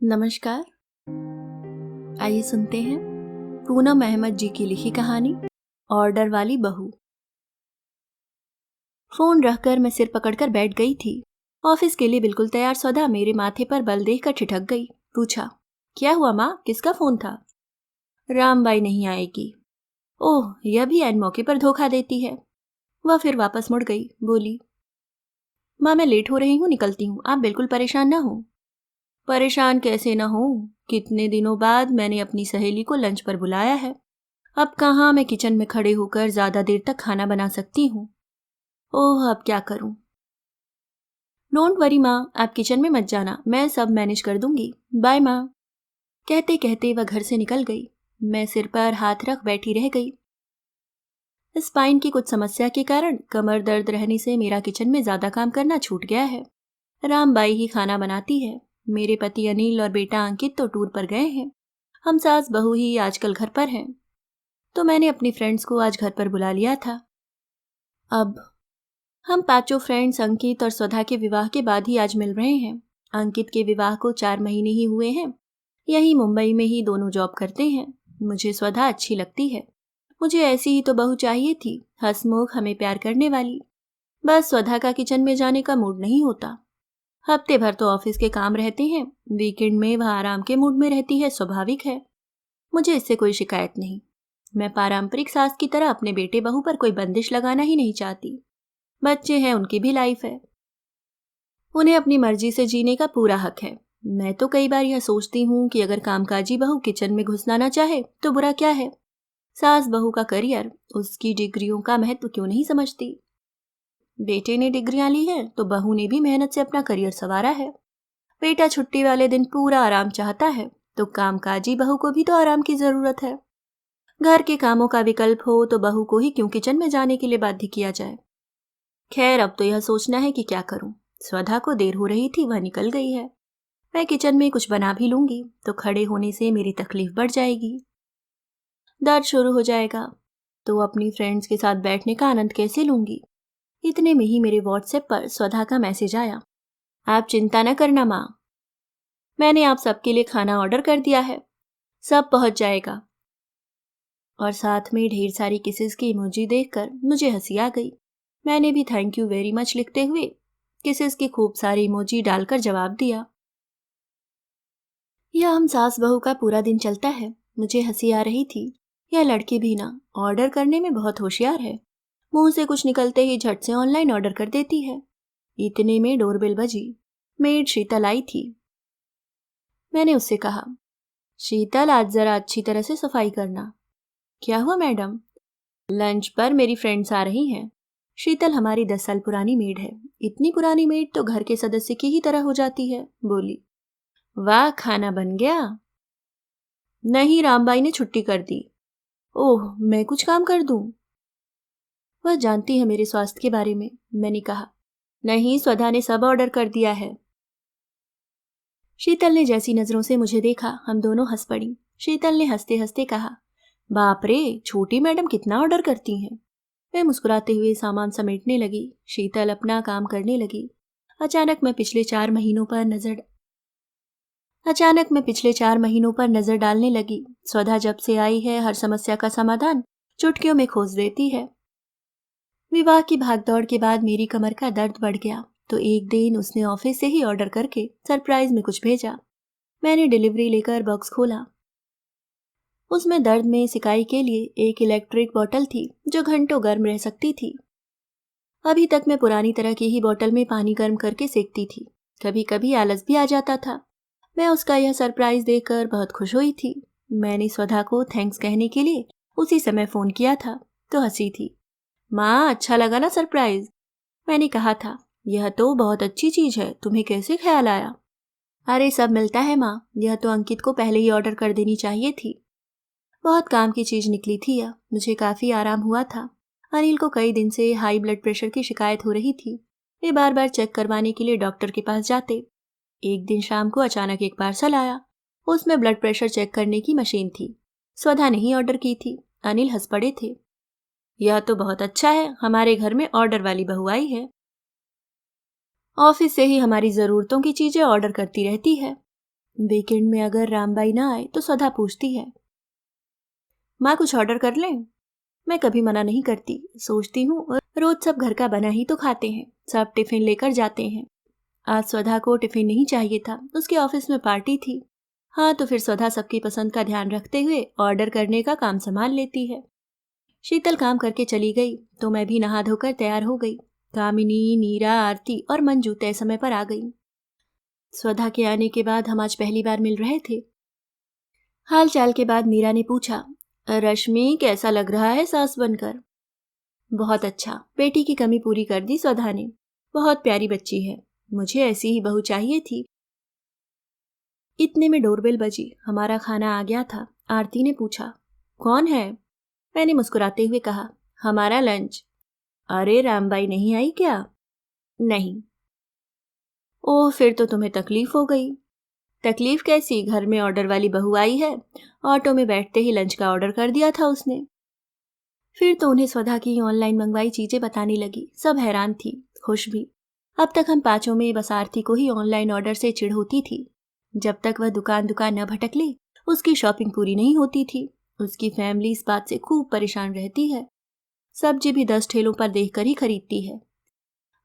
नमस्कार। आइए सुनते हैं पूनम अहमद जी की लिखी कहानी ऑर्डर वाली बहू। फोन रखकर मैं सिर पकड़कर बैठ गई थी। ऑफिस के लिए बिल्कुल तैयार सौदा मेरे माथे पर बल देखकर ठिठक गई। पूछा, क्या हुआ माँ, किसका फोन था? रामबाई नहीं आएगी। ओह, यह भी ऐन मौके पर धोखा देती है। वह फिर वापस मुड़ गई। बोली, माँ मैं लेट हो रही हूँ, निकलती हूँ, आप बिल्कुल परेशान ना हो। परेशान कैसे न हो, कितने दिनों बाद मैंने अपनी सहेली को लंच पर बुलाया है। अब कहाँ मैं किचन में खड़े होकर ज्यादा देर तक खाना बना सकती हूँ। ओह, अब क्या करूँ। डोंट वरी माँ, आप किचन में मत जाना, मैं सब मैनेज कर दूंगी। बाय माँ। कहते कहते वह घर से निकल गई। मैं सिर पर हाथ रख बैठी रह गई। स्पाइन की कुछ समस्या के कारण कमर दर्द रहने से मेरा किचन में ज्यादा काम करना छूट गया है। रामबाई ही खाना बनाती है। मेरे पति अनिल और बेटा अंकित तो टूर पर गए हैं। हम सास बहू ही आजकल घर पर हैं। तो मैंने अपनी फ्रेंड्स को आज घर पर बुला लिया था। अब हम पांचों फ्रेंड्स अंकित और स्वधा के विवाह के बाद ही आज मिल रहे हैं। अंकित के विवाह को 4 महीने ही हुए हैं। यही मुंबई में ही दोनों जॉब करते हैं। मुझे स्वधा अच्छी लगती है। मुझे ऐसी ही तो बहू चाहिए थी, हंसमुख, हमें प्यार करने वाली। बस स्वधा का किचन में जाने का मूड नहीं होता। हफ्ते भर तो ऑफिस के काम रहते हैं, वीकेंड में वह आराम के मूड में रहती है, स्वाभाविक है। मुझे इससे कोई शिकायत नहीं। मैं पारंपरिक सास की तरह अपने बेटे बहू पर कोई बंदिश लगाना ही नहीं चाहती। बच्चे हैं, उनकी भी लाइफ है, उन्हें अपनी मर्जी से जीने का पूरा हक है। मैं तो कई बार यह सोचती हूँ कि अगर कामकाजी बहू किचन में घुसना ना चाहे तो बुरा क्या है। सास बहू का करियर, उसकी डिग्रियों का महत्व क्यों नहीं समझती। बेटे ने डिग्रियां ली हैं तो बहू ने भी मेहनत से अपना करियर संवारा है। बेटा छुट्टी वाले दिन पूरा आराम चाहता है तो कामकाजी बहू को भी तो आराम की जरूरत है। घर के कामों का विकल्प हो तो बहू को ही क्यों किचन में जाने के लिए बाध्य किया जाए। खैर, अब तो यह सोचना है कि क्या करूं। स्वधा को देर हो रही थी, वह निकल गई है। मैं किचन में कुछ बना भी लूंगी तो खड़े होने से मेरी तकलीफ बढ़ जाएगी, दर्द शुरू हो जाएगा। तो अपनी फ्रेंड्स के साथ बैठने का आनंद कैसे लूंगी। इतने में ही मेरे व्हाट्सएप पर स्वधा का मैसेज आया। आप चिंता न करना माँ, मैंने आप सबके लिए खाना ऑर्डर कर दिया है, सब पहुंच जाएगा। और साथ में ढेर सारी किसेस की इमोजी देखकर मुझे हंसी आ गई। मैंने भी थैंक यू वेरी मच लिखते हुए किसेस की खूब सारी इमोजी डालकर जवाब दिया। यह हम सास बहू का पूरा दिन चलता है। मुझे हंसी आ रही थी। यह लड़की भी ना ऑर्डर करने में बहुत होशियार है। मुंह से कुछ निकलते ही झट से ऑनलाइन ऑर्डर कर देती है। इतने में डोरबेल बजी। मेड शीतल आई थी। मैंने उससे कहा, शीतल आज जरा अच्छी तरह से सफाई करना। क्या हुआ मैडम? लंच पर मेरी फ्रेंड्स आ रही हैं। शीतल हमारी 10 साल पुरानी मेड है। इतनी पुरानी मेड तो घर के सदस्य की ही तरह हो जाती है। बोली, वाह, खाना बन गया? नहीं, रामबाई ने छुट्टी कर दी। ओह, मैं कुछ काम कर दूं? वह जानती है मेरे स्वास्थ्य के बारे में। मैंने कहा, नहीं, स्वधा ने सब ऑर्डर कर दिया है। शीतल ने जैसी नजरों से मुझे देखा, हम दोनों हंस पड़ी। शीतल ने हंसते हंसते कहा, बाप रे, छोटी मैडम कितना ऑर्डर करती हैं। मैं मुस्कुराते हुए सामान समेटने लगी। शीतल अपना काम करने लगी। अचानक मैं पिछले 4 महीनों पर नजर डालने लगी। स्वधा जब से आई है हर समस्या का समाधान चुटकियों में खोज देती है। विवाह की भागदौड़ के बाद मेरी कमर का दर्द बढ़ गया तो एक दिन उसने ऑफिस से ही ऑर्डर करके सरप्राइज में कुछ भेजा। मैंने डिलीवरी लेकर बॉक्स खोला। उसमें दर्द में सिकाई के लिए एक इलेक्ट्रिक बोतल थी जो घंटों गर्म रह सकती थी। अभी तक मैं पुरानी तरह की ही बोतल में पानी गर्म करके सेकती थी। कभी कभी आलस भी आ जाता था। मैं उसका यह सरप्राइज देखकर बहुत खुश हुई थी। मैंने स्वधा को थैंक्स कहने के लिए उसी समय फोन किया था तो हंसी थी। माँ, अच्छा लगा ना सरप्राइज? मैंने कहा था, यह तो बहुत अच्छी चीज है, तुम्हें कैसे ख्याल आया? अरे सब मिलता है माँ, यह तो अंकित को पहले ही ऑर्डर कर देनी चाहिए थी। बहुत काम की चीज निकली थी यह। मुझे काफी आराम हुआ था। अनिल को कई दिन से हाई ब्लड प्रेशर की शिकायत हो रही थी। वे बार बार चेक करवाने के लिए डॉक्टर के पास जाते। एक दिन शाम को अचानक एक पार्सल आया। उसमें ब्लड प्रेशर चेक करने की मशीन थी। स्वधा ने ही ऑर्डर की थी। अनिल हंस पड़े थे। यह तो बहुत अच्छा है, हमारे घर में ऑर्डर वाली बहू आई है। ऑफिस से ही हमारी जरूरतों की चीजें ऑर्डर करती रहती है। वीकेंड में अगर रामबाई ना आए तो स्वधा पूछती है, माँ कुछ ऑर्डर कर लें? मैं कभी मना नहीं करती। सोचती हूँ रोज सब घर का बना ही तो खाते हैं, सब टिफिन लेकर जाते हैं। आज स्वधा को टिफिन नहीं चाहिए था, उसके ऑफिस में पार्टी थी। हाँ, तो फिर स्वधा सबकी पसंद का ध्यान रखते हुए ऑर्डर करने का काम संभाल लेती है। शीतल काम करके चली गई तो मैं भी नहा धोकर तैयार हो गई। कामिनी, नीरा, आरती और मंजू तय समय पर आ गई। स्वधा के आने के बाद हम आज पहली बार मिल रहे थे। हाल चाल के बाद नीरा ने पूछा, रश्मि कैसा लग रहा है सास बनकर? बहुत अच्छा, बेटी की कमी पूरी कर दी स्वधा ने। बहुत प्यारी बच्ची है, मुझे ऐसी ही बहू चाहिए थी। इतने में डोरबेल बजी। हमारा खाना आ गया था। आरती ने पूछा, कौन है? मैंने मुस्कुराते हुए कहा, हमारा लंच। अरे रामबाई नहीं आई क्या? नहीं। ओह, फिर तो तुम्हें तकलीफ हो गई। तकलीफ कैसी, घर में ऑर्डर वाली बहू आई है। ऑटो में बैठते ही लंच का ऑर्डर कर दिया था उसने। फिर तो उन्हें स्वधा की ऑनलाइन मंगवाई चीजें बताने लगी। सब हैरान थी, खुश भी। अब तक हम पांचों में बस आरती को ही ऑनलाइन ऑर्डर से चिढ़ होती थी। जब तक वह दुकान दुकान न भटक ले, उसकी शॉपिंग पूरी नहीं होती थी। उसकी फैमिली इस बात से खूब परेशान रहती है। सब्जी भी 10 ठेलों पर देखकर ही खरीदती है।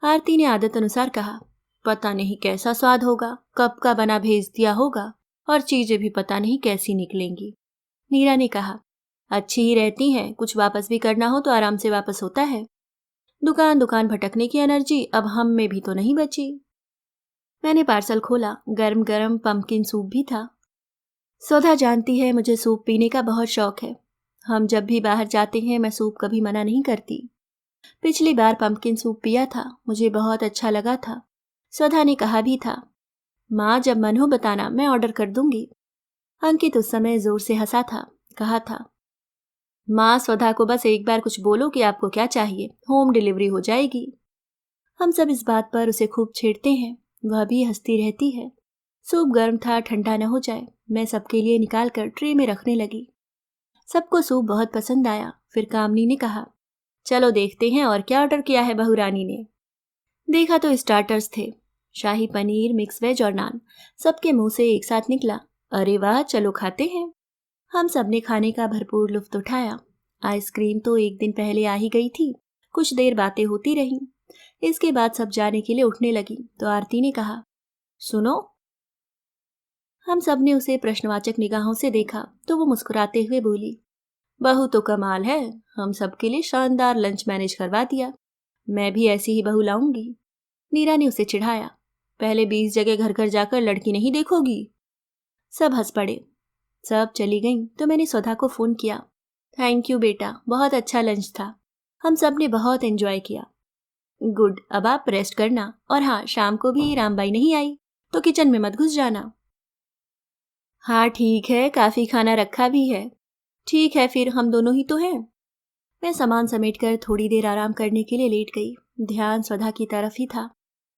आरती ने आदत अनुसार कहा, पता नहीं कैसा स्वाद होगा, कब का बना भेज दिया होगा, और चीजें भी पता नहीं कैसी निकलेंगी। नीरा ने कहा, अच्छी ही रहती हैं, कुछ वापस भी करना हो तो आराम से वापस होता है। दुकान दुकान भटकने की एनर्जी अब हम में भी तो नहीं बची। मैंने पार्सल खोला, गरम गरम पंपकिन सूप भी था। स्वधा जानती है मुझे सूप पीने का बहुत शौक है। हम जब भी बाहर जाते हैं मैं सूप कभी मना नहीं करती। पिछली बार पंपकिन सूप पिया था, मुझे बहुत अच्छा लगा था। स्वधा ने कहा भी था, माँ जब मन हो बताना, मैं ऑर्डर कर दूंगी। अंकित उस समय जोर से हंसा था। कहा था, माँ स्वधा को बस एक बार कुछ बोलो कि आपको क्या चाहिए, होम डिलीवरी हो जाएगी। हम सब इस बात पर उसे खूब छेड़ते हैं, वह भी हंसती रहती है। सूप गर्म था, ठंडा न हो जाए। मैं सबके लिए निकाल कर ट्रे में रखने लगी। सबको सूप बहुत पसंद आया। फिर कामनी ने कहा, चलो देखते हैं और क्या ऑर्डर किया है बहू रानी ने। देखा तो स्टार्टर्स थे, शाही पनीर, मिक्स वेज और नान। सबके मुंह से एक साथ निकला, अरे वाह, चलो खाते हैं। हम सब ने खाने का भरपूर लुत्फ उठाया। आइसक्रीम तो एक दिन पहले आ ही गई थी। कुछ देर बातें होती रहीं। इसके बाद सब जाने के लिए उठने लगी तो आरती ने कहा, सुनो। हम सब ने उसे प्रश्नवाचक निगाहों से देखा तो वो मुस्कुराते हुए बोली, बहू तो कमाल है, हम सबके लिए शानदार लंच मैनेज करवा दिया। मैं भी ऐसी ही बहू लाऊंगी। नीरा ने उसे चिढ़ाया, पहले 20 जगह घर घर जाकर लड़की नहीं देखोगी। सब हंस पड़े। सब चली गईं तो मैंने स्वधा को फोन किया, थैंक यू बेटा, बहुत अच्छा लंच था। हम सब ने बहुत एंजॉय किया। गुड, अब आप रेस्ट करना, और हाँ, शाम को भी रामबाई नहीं आई तो किचन में मत घुस जाना। हाँ ठीक है, काफी खाना रखा भी है। ठीक है, फिर हम दोनों ही तो हैं। मैं सामान समेटकर थोड़ी देर आराम करने के लिए लेट गई। ध्यान स्वधा की तरफ ही था।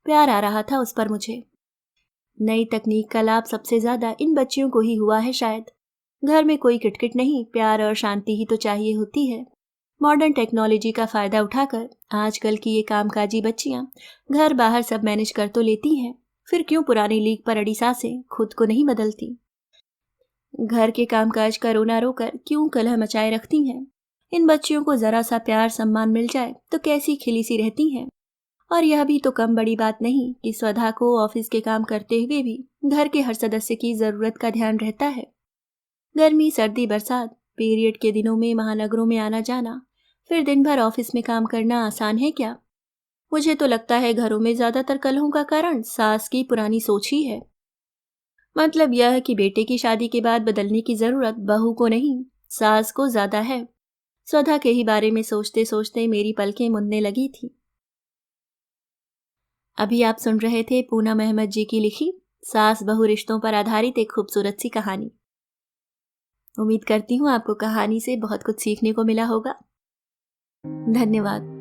प्यार आ रहा था उस पर मुझे। नई तकनीक का लाभ सबसे ज्यादा इन बच्चियों को ही हुआ है शायद। घर में कोई किटकिट नहीं, प्यार और शांति ही तो चाहिए होती है। मॉडर्न टेक्नोलॉजी का फायदा उठाकर आजकल की ये कामकाजी बच्चियां घर बाहर सब मैनेज कर तो लेती हैं, फिर क्यों पुरानी लीक पर अड़ी सांसें खुद को नहीं बदलती? घर के कामकाज का रोना रोकर क्यों कलह मचाए रखती हैं? इन बच्चियों को जरा सा प्यार सम्मान मिल जाए तो कैसी खिली सी रहती हैं। और यह भी तो कम बड़ी बात नहीं कि स्वधा को ऑफिस के काम करते हुए भी घर के हर सदस्य की जरूरत का ध्यान रहता है। गर्मी, सर्दी, बरसात, पीरियड के दिनों में महानगरों में आना जाना, फिर दिन भर ऑफिस में काम करना आसान है क्या? मुझे तो लगता है घरों में ज्यादातर कलहों का कारण सास की पुरानी सोच ही है। मतलब यह है कि बेटे की शादी के बाद बदलने की जरूरत बहू को नहीं, सास को ज्यादा है। स्वधा के ही बारे में सोचते सोचते मेरी पलकें मुनने लगी थी। अभी आप सुन रहे थे पूनम अहमद जी की लिखी सास बहू रिश्तों पर आधारित एक खूबसूरत सी कहानी। उम्मीद करती हूँ आपको कहानी से बहुत कुछ सीखने को मिला होगा। धन्यवाद।